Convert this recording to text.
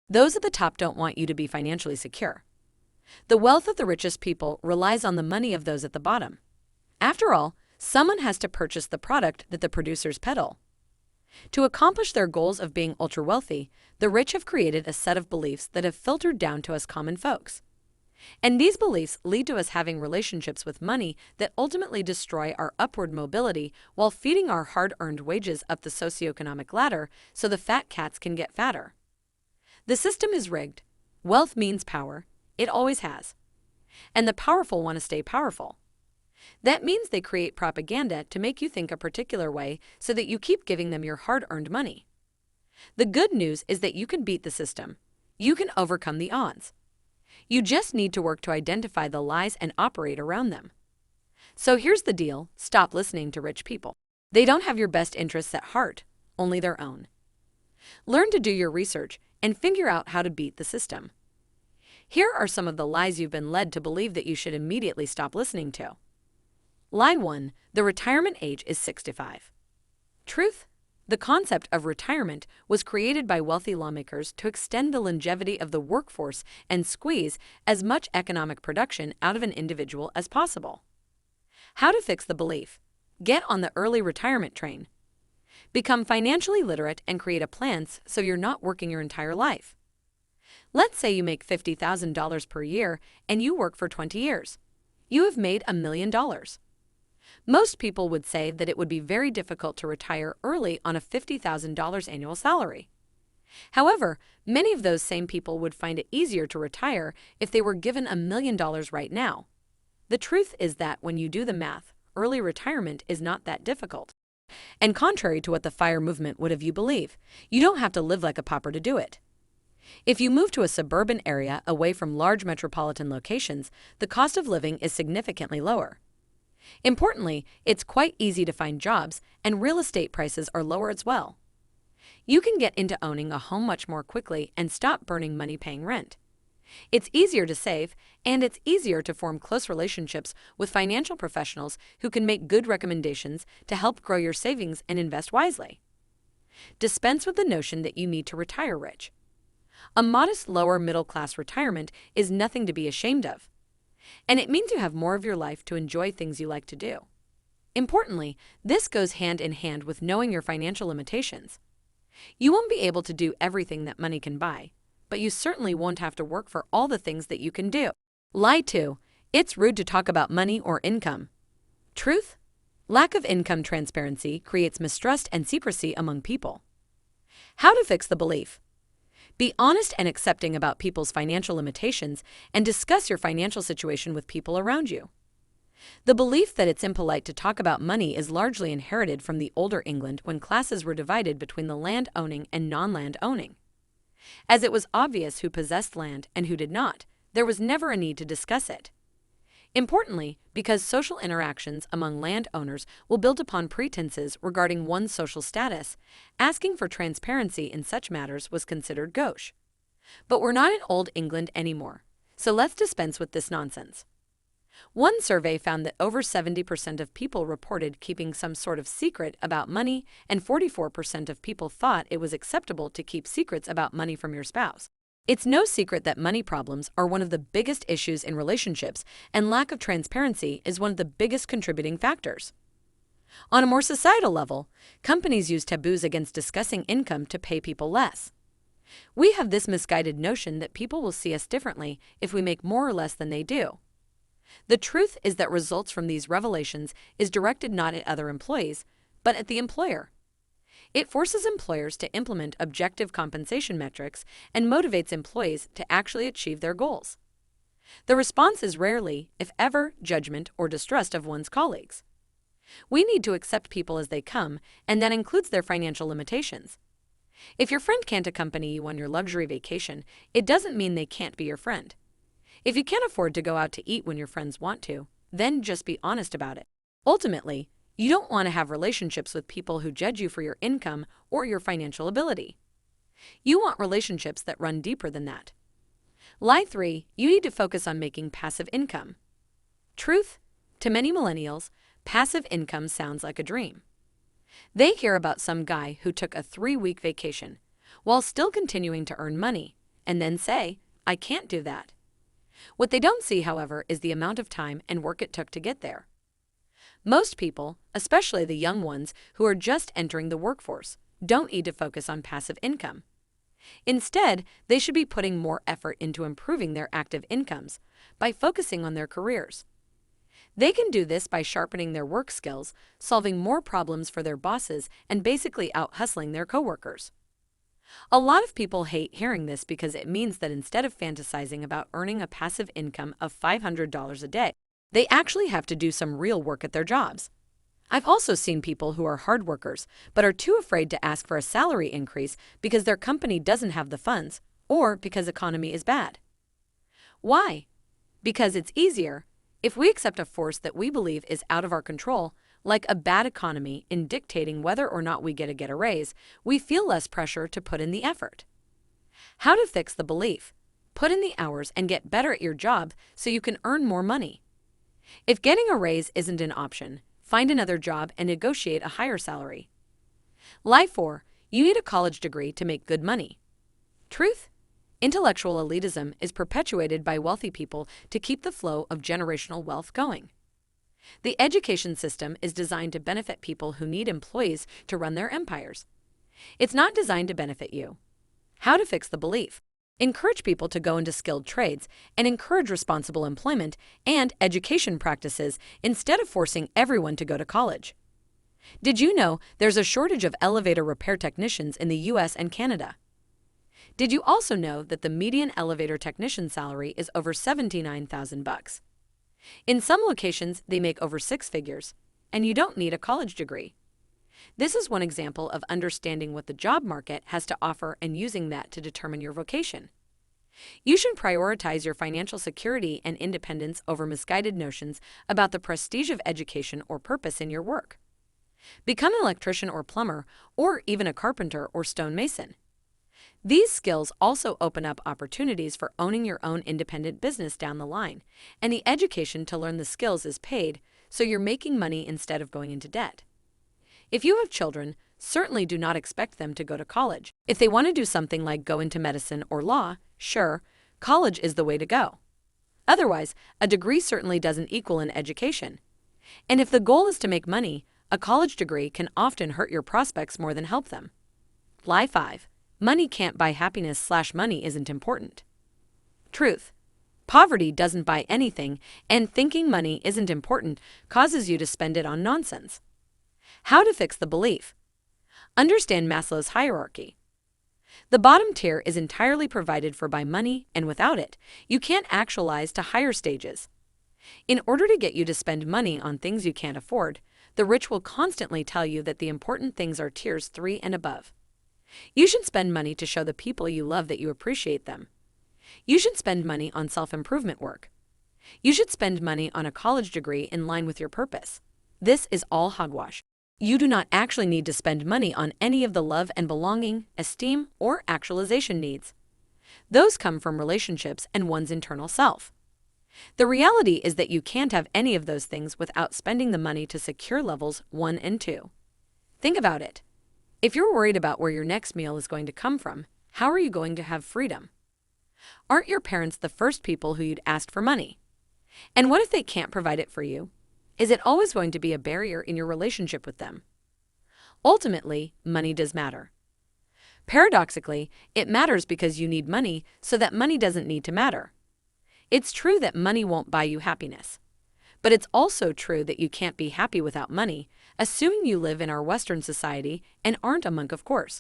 Those at the top don't want you to be financially secure. The wealth of the richest people relies on the money of those at the bottom. After all, someone has to purchase the product that the producers peddle. To accomplish their goals of being ultra-wealthy, the rich have created a set of beliefs that have filtered down to us common folks. And these beliefs lead to us having relationships with money that ultimately destroy our upward mobility while feeding our hard-earned wages up the socioeconomic ladder so the fat cats can get fatter. The system is rigged. Wealth means power. It always has. And the powerful want to stay powerful. That means they create propaganda to make you think a particular way so that you keep giving them your hard-earned money. The good news is that you can beat the system. You can overcome the odds. You just need to work to identify the lies and operate around them. So here's the deal: stop listening to rich people. They don't have your best interests at heart, only their own. Learn to do your research and figure out how to beat the system. Here are some of the lies you've been led to believe that you should immediately stop listening to. Lie 1. The retirement age is 65. Truth? The concept of retirement was created by wealthy lawmakers to extend the longevity of the workforce and squeeze as much economic production out of an individual as possible. How to fix the belief? Get on the early retirement train. Become financially literate and create a plan so you're not working your entire life. Let's say you make $50,000 per year and you work for 20 years. You have made $1 million. Most people would say that it would be very difficult to retire early on a $50,000 annual salary. However, many of those same people would find it easier to retire if they were given $1 million right now. The truth is that when you do the math, early retirement is not that difficult. And contrary to what the FIRE movement would have you believe, you don't have to live like a pauper to do it. If you move to a suburban area away from large metropolitan locations, the cost of living is significantly lower. Importantly, it's quite easy to find jobs, and real estate prices are lower as well. You can get into owning a home much more quickly and stop burning money paying rent. It's easier to save, and it's easier to form close relationships with financial professionals who can make good recommendations to help grow your savings and invest wisely. Dispense with the notion that you need to retire rich. A modest lower middle class retirement is nothing to be ashamed of. And it means you have more of your life to enjoy things you like to do. Importantly, this goes hand in hand with knowing your financial limitations. You won't be able to do everything that money can buy, but you certainly won't have to work for all the things that you can do. Lie 2. It's rude to talk about money or income. Truth? Lack of income transparency creates mistrust and secrecy among people. How to fix the belief? Be honest and accepting about people's financial limitations and discuss your financial situation with people around you. The belief that it's impolite to talk about money is largely inherited from the older England when classes were divided between the land-owning and non-land owning. As it was obvious who possessed land and who did not, there was never a need to discuss it. Importantly, because social interactions among landowners will build upon pretenses regarding one's social status, asking for transparency in such matters was considered gauche. But we're not in Old England anymore, so let's dispense with this nonsense. One survey found that over 70% of people reported keeping some sort of secret about money, and 44% of people thought it was acceptable to keep secrets about money from your spouse. It's no secret that money problems are one of the biggest issues in relationships, and lack of transparency is one of the biggest contributing factors. On a more societal level, companies use taboos against discussing income to pay people less. We have this misguided notion that people will see us differently if we make more or less than they do. The truth is that results from these revelations is directed not at other employees, but at the employer. It forces employers to implement objective compensation metrics and motivates employees to actually achieve their goals. The response is rarely, if ever, judgment or distrust of one's colleagues. We need to accept people as they come, and that includes their financial limitations. If your friend can't accompany you on your luxury vacation, it doesn't mean they can't be your friend. If you can't afford to go out to eat when your friends want to, then just be honest about it. Ultimately, you don't want to have relationships with people who judge you for your income or your financial ability. You want relationships that run deeper than that. Lie 3. You need to focus on making passive income. Truth? To many millennials, passive income sounds like a dream. They hear about some guy who took a 3-week vacation while still continuing to earn money, and then say, "I can't do that." What they don't see, however, is the amount of time and work it took to get there. Most people, especially the young ones who are just entering the workforce, don't need to focus on passive income. Instead, they should be putting more effort into improving their active incomes by focusing on their careers. They can do this by sharpening their work skills, solving more problems for their bosses, and basically out-hustling their coworkers. A lot of people hate hearing this because it means that instead of fantasizing about earning a passive income of $500 a day, they actually have to do some real work at their jobs. I've also seen people who are hard workers but are too afraid to ask for a salary increase because their company doesn't have the funds or because economy is bad. Why? Because it's easier if we accept a force that we believe is out of our control, like a bad economy, in dictating whether or not we get a raise. We feel less pressure to put in the effort. How to fix the belief? Put in the hours and get better at your job so you can earn more money. If getting a raise isn't an option, find another job and negotiate a higher salary. Lie 4. You need a college degree to make good money. Truth? Intellectual elitism is perpetuated by wealthy people to keep the flow of generational wealth going. The education system is designed to benefit people who need employees to run their empires. It's not designed to benefit you. How to fix the belief? Encourage people to go into skilled trades and encourage responsible employment and education practices instead of forcing everyone to go to college. Did you know there's a shortage of elevator repair technicians in the US and Canada? Did you also know that the median elevator technician salary is over $79,000? In some locations, they make over 6 figures, and you don't need a college degree. This is one example of understanding what the job market has to offer and using that to determine your vocation. You should prioritize your financial security and independence over misguided notions about the prestige of education or purpose in your work. Become an electrician or plumber, or even a carpenter or stonemason. These skills also open up opportunities for owning your own independent business down the line, and the education to learn the skills is paid, so you're making money instead of going into debt. If you have children, certainly do not expect them to go to college. If they want to do something like go into medicine or law, sure, college is the way to go. Otherwise, a degree certainly doesn't equal an education. And if the goal is to make money, a college degree can often hurt your prospects more than help them. Lie 5. Money can't buy happiness/money isn't important. Truth. Poverty doesn't buy anything, and thinking money isn't important causes you to spend it on nonsense. How to fix the belief? Understand Maslow's hierarchy. The bottom tier is entirely provided for by money, and without it, you can't actualize to higher stages. In order to get you to spend money on things you can't afford, the rich will constantly tell you that the important things are tiers 3 and above. You should spend money to show the people you love that you appreciate them. You should spend money on self-improvement work. You should spend money on a college degree in line with your purpose. This is all hogwash. You do not actually need to spend money on any of the love and belonging, esteem, or actualization needs. Those come from relationships and one's internal self. The reality is that you can't have any of those things without spending the money to secure levels 1 and 2. Think about it. If you're worried about where your next meal is going to come from, how are you going to have freedom? Aren't your parents the first people who you'd ask for money? And what if they can't provide it for you? Is it always going to be a barrier in your relationship with them? Ultimately, money does matter. Paradoxically, it matters because you need money so that money doesn't need to matter. It's true that money won't buy you happiness. But it's also true that you can't be happy without money, assuming you live in our Western society and aren't a monk, of course.